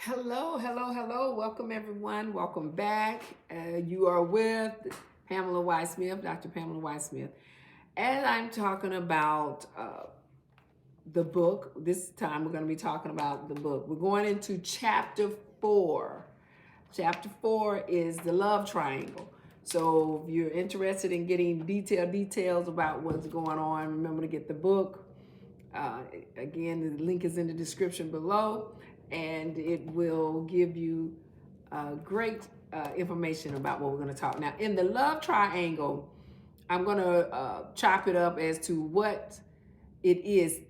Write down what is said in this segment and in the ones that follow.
Hello, hello, hello. Welcome, everyone. Welcome back. You are with Pamela White Smith, Dr. Pamela White Smith. And I'm talking about the book. This time we're going to be talking about the book. We're going into chapter 4. Chapter 4 is the love triangle. So if you're interested in getting detailed details about what's going on, remember to get the book. Uh, Again, the link is in the description below, and it will give you great information about what we're going to talk. Now, in the love triangle, I'm going to chop it up as to what it is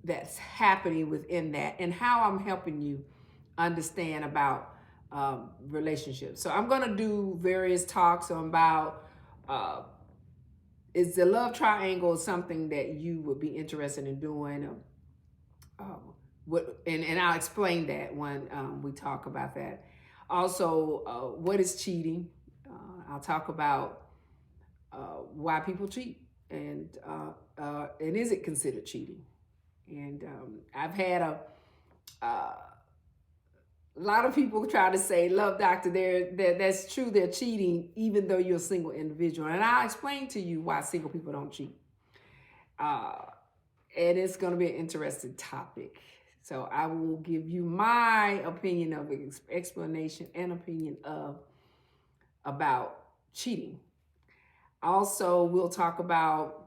that's happening within that and how I'm helping you understand about relationships. So I'm going to do various talks about uh, is the love triangle something that you would be interested in doing? And I'll explain that when we talk about that. Also, what is cheating? I'll talk about why people cheat and is it considered cheating? And I've had uh, a lot of people try to say, "Love doctor, that's true. They're cheating, even though you're a single individual." And I'll explain to you why single people don't cheat. Uh, and it's going to be an interesting topic. So I will give you my opinion of explanation and opinion of about cheating. Also, we'll talk about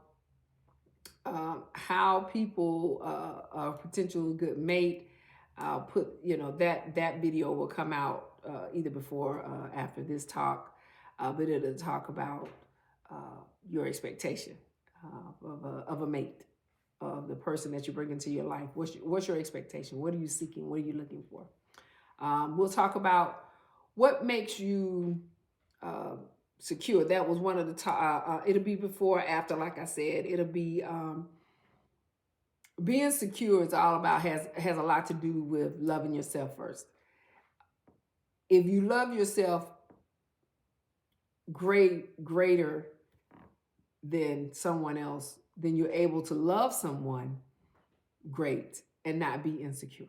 how people are a potentially good mate. I'll put that video will come out either before or after this talk, but it'll talk about your expectation of a mate, of the person that you bring into your life. What's your expectation? What are you seeking? What are you looking for? We'll talk about what makes you uh, secure. That was one of the it'll be before or after, like I said. It'll be being secure is all about has a lot to do with loving yourself first. If you love yourself greater than someone else, then you're able to love someone great and not be insecure.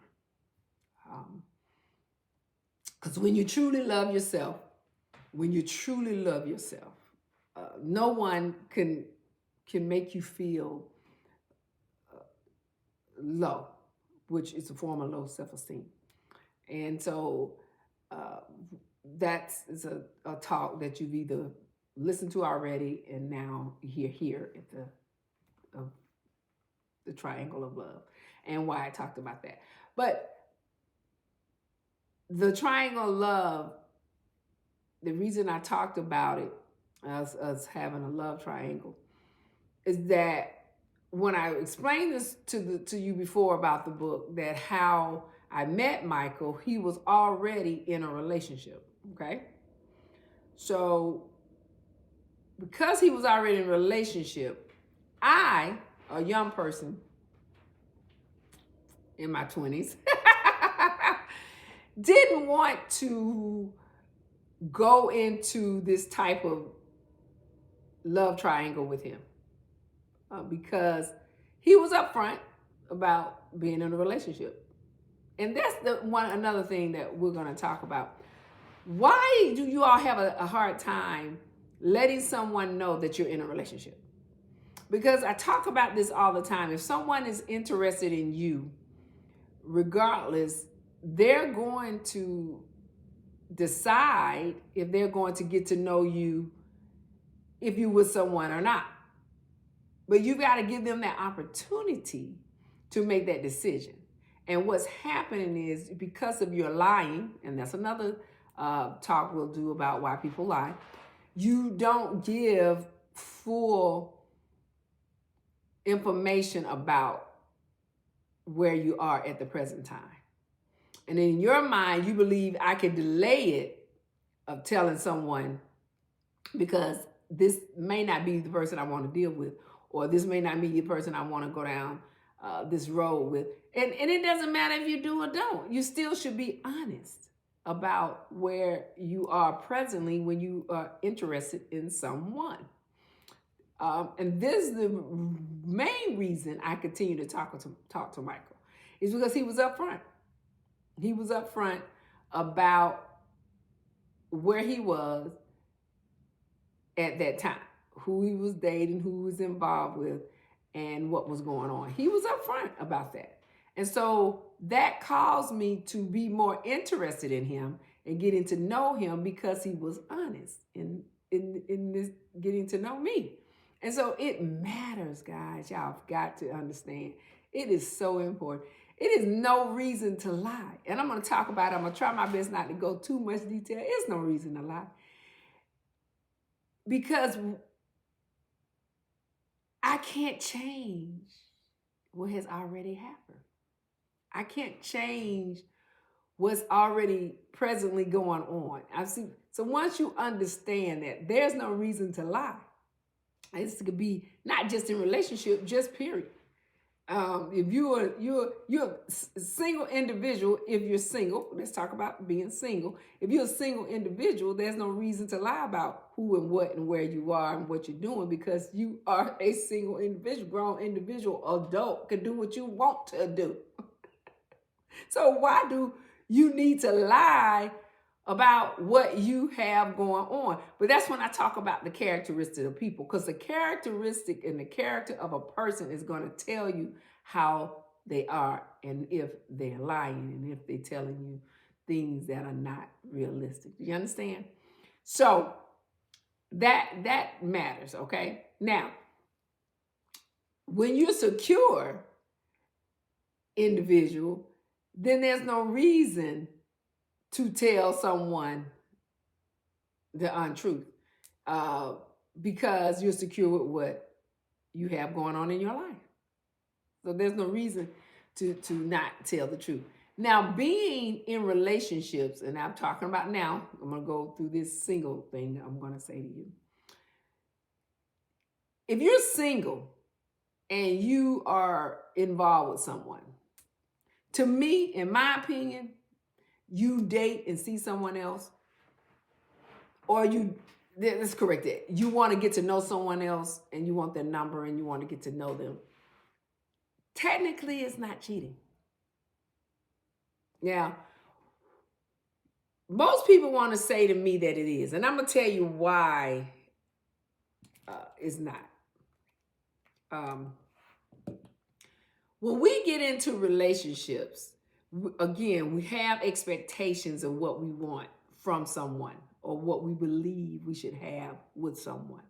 Because when you truly love yourself, no one can make you feel low, which is a form of low self-esteem. And so uh, that's is a talk that you've either listened to already and now you're here at the triangle of love and why I talked about that. But the triangle of love, the reason I talked about it as us having a love triangle is that when I explained this to you before about the book, that how I met Michael, he was already in a relationship. Okay, so because he was already in a relationship, I, a young person in my 20s, didn't want to go into this type of love triangle with him because he was upfront about being in a relationship. And that's another thing that we're going to talk about. Why do you all have a hard time letting someone know that you're in a relationship? Because I talk about this all the time. If someone is interested in you, regardless, they're going to decide if they're going to get to know you if you with someone or not. But you've got to give them that opportunity to make that decision. And what's happening is because of your lying, and that's another talk we'll do about why people lie, you don't give full information about where you are at the present time. And in your mind, you believe I can delay it of telling someone because this may not be the person I want to deal with, or this may not be the person I want to go down this road with. And it doesn't matter if you do or don't. You still should be honest about where you are presently when you are interested in someone. And this is the main reason I continue to talk to Michael, is because he was upfront. He was upfront about where he was at that time, who he was dating, who he was involved with, and what was going on. He was upfront about that. And so that caused me to be more interested in him and getting to know him because he was honest in this getting to know me. And so it matters, guys. Y'all have got to understand. It is so important. It is no reason to lie. And I'm going to talk about it. I'm going to try my best not to go too much detail. It's no reason to lie. Because I can't change what has already happened. I can't change what's already presently going on. So once you understand that, there's no reason to lie. This could be not just in relationship, just period. If you're a single individual, if you're single, let's talk about being single. If you're a single individual, there's no reason to lie about who and what and where you are and what you're doing, because you are a single individual, grown individual, adult, can do what you want to do. So why do you need to lie about what you have going on? But that's when I talk about the characteristic of people, because the characteristic and the character of a person is going to tell you how they are and if they're lying and if they're telling you things that are not realistic. Do you understand? So that matters, okay? Now, when you're secure individual, then there's no reason to tell someone the untruth, because you're secure with what you have going on in your life. So there's no reason to not tell the truth. Now, being in relationships, and I'm talking about now, I'm going to go through this single thing I'm going to say to you. If you're single and you are involved with someone, to me, in my opinion, you date and see someone else, or let's correct it, you want to get to know someone else and you want their number and you want to get to know them. Technically, it's not cheating. Now, most people want to say to me that it is, and I'm going to tell you why it's not. When we get into relationships, again, we have expectations of what we want from someone or what we believe we should have with someone.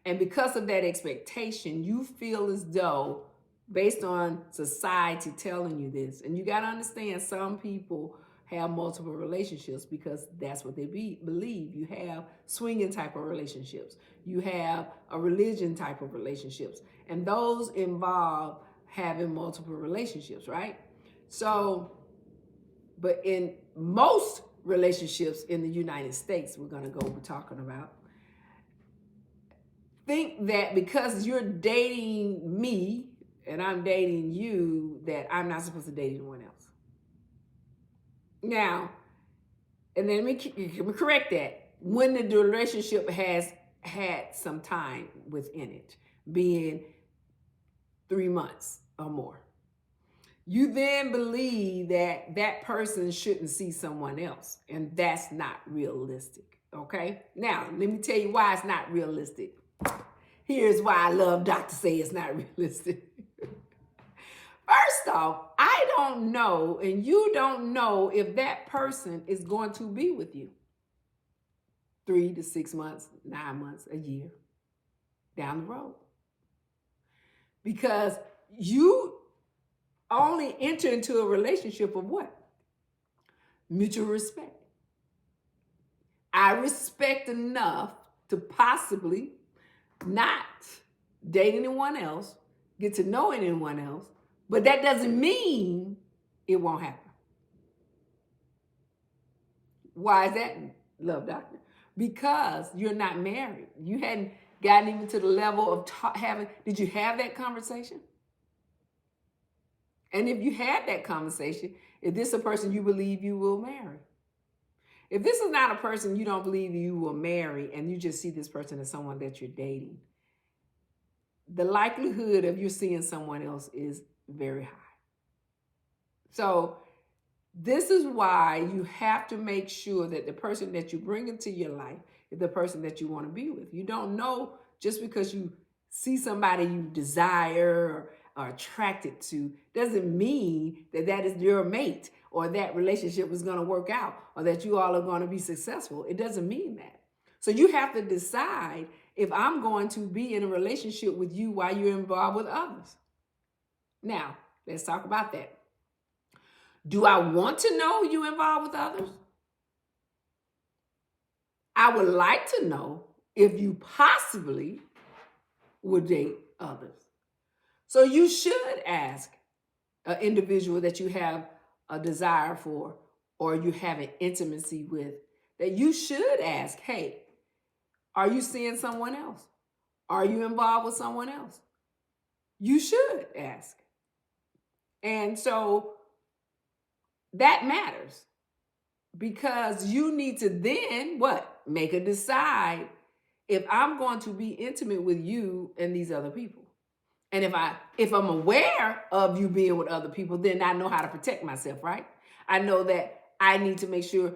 And because of that expectation, you feel as though, based on society telling you this, and you got to understand, some people have multiple relationships because that's what they believe. You have swinging type of relationships. You have a religion type of relationships. And those involve having multiple relationships, right? So, but in most relationships in the United States, we're talking about, think that because you're dating me and I'm dating you, that I'm not supposed to date anyone else. Now, and then let me correct that. When the relationship has had some time within it, being 3 months or more, you then believe that that person shouldn't see someone else, and that's not realistic, okay? Now, let me tell you why it's not realistic. Here's why I love Dr. Say it's not realistic. First off, I don't know, and you don't know, if that person is going to be with you 3 to 6 months, 9 months, a year down the road. Because you only enter into a relationship of what? Mutual respect. I respect enough to possibly not date anyone else, get to know anyone else, but that doesn't mean it won't happen. Why is that, love doctor? Because you're not married. You hadn't gotten even to the level of did you have that conversation? And if you had that conversation, is this a person you believe you will marry? If this is not a person you don't believe you will marry, and you just see this person as someone that you're dating, the likelihood of you seeing someone else is very high. So This is why you have to make sure that the person that you bring into your life is the person that you want to be with. You don't know just because you see somebody you desire or are attracted to doesn't mean that that is your mate or that relationship is going to work out or that you all are going to be successful. It doesn't mean that. So you have to decide if I'm going to be in a relationship with you while you're involved with others. Now, let's talk about that. Do I want to know you involved with others? I would like to know if you possibly would date others. So you should ask an individual that you have a desire for or you have an intimacy with, that you should ask, hey, are you seeing someone else? Are you involved with someone else? You should ask. And so that matters because you need to then what? Make a decide if I'm going to be intimate with you and these other people. And if I'm aware of you being with other people, then I know how to protect myself, right? I know that I need to make sure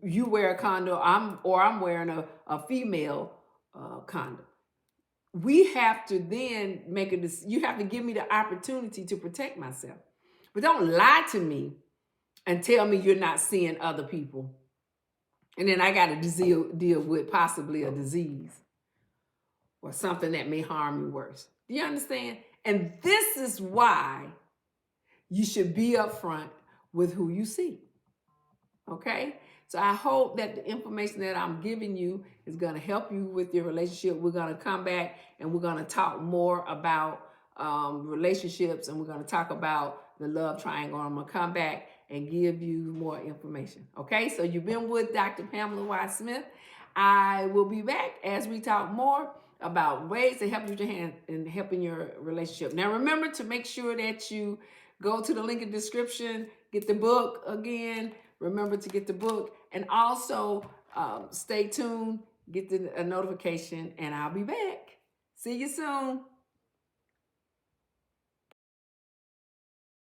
you wear a condom, I'm wearing a female condom. We have to then make a decision. You have to give me the opportunity to protect myself. But don't lie to me and tell me you're not seeing other people. And then I got to deal with possibly a disease or something that may harm you worse. Do you understand? And this is why you should be upfront with who you see. Okay? So I hope that the information that I'm giving you is going to help you with your relationship. We're going to come back and we're going to talk more about relationships, and we're going to talk about the love triangle. I'm going to come back and give you more information. Okay? So you've been with Dr. Pamela Y. Smith. I will be back as we talk more about ways to help you to hand in helping your relationship. Now, remember to make sure that you go to the link in the description, get the book again. Remember to get the book, and also stay tuned, get the notification, and I'll be back. See you soon.